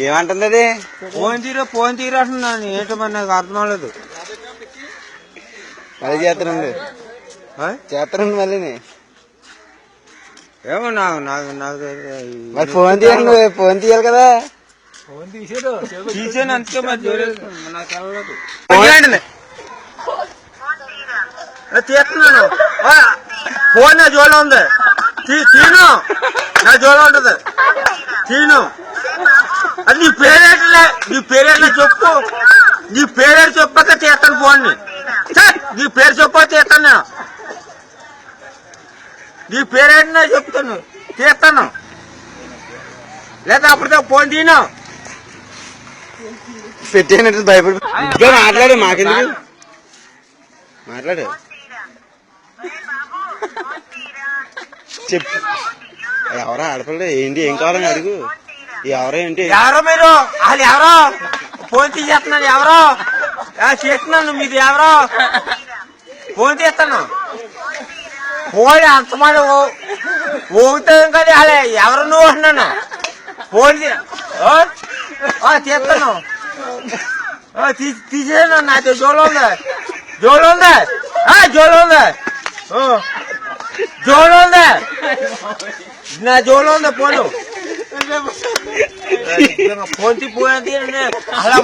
ఏమంటుంది అది? ఫోన్ తీరు అంటున్నాను. ఏంటో మరి నాకు అర్థం అవ్వలేదు. మళ్ళీ చేస్తానండి మళ్ళీ. ఏమో నాకు నాకు నాకు మరి ఫోన్ తీయాలి, నువ్వు ఫోన్ తీయాలి కదా. తీసాను అంతే. మరి నాకు తెలవలేదు. తీస్తున్నాను. ఫోన్ నా జోలో ఉంది. తీను, నా జోలో ఉంటది. తీను. అది నీ పేరేట్లే, నీ పేరేట్లే చెప్పు. నీ పేరేడు చెప్పక తీస్తాను ఫోన్ ని. నీ పేరు చెప్పక తీస్తాను నేను. నీ పేరేంటనే చెప్తాను, తీస్తాను. లేదా అప్పటితో ఫోన్ తీను. పెట్టేనట్టు భయపడి మాట్లాడు. మాకెందుకు మాట్లాడు, చెప్పు. ఎవరో ఆడపిల్ల ఏంటి, ఏం కావాలని అడుగు. ఎవరో ఏంటి, ఎవరో మీరు, వాళ్ళు ఎవరో ఫోన్ తీసేస్తున్నాను. ఎవరో చేస్తున్నాను, మీది ఎవరో ఫోన్ తీస్తాను. ఫోన్ అంతమంది ఊగుతాం కదా. అలా ఎవరు నువ్వు అన్నాను. ఫోన్ తీస్తాను. తీసేను. నాతో జోలో ఉందా, జోలో ఉందా, జోలో ఉందా, జోలో ఉందా, నా జోలో ఉందా ఫోన్. ఫోన్ తీపోయింది అలా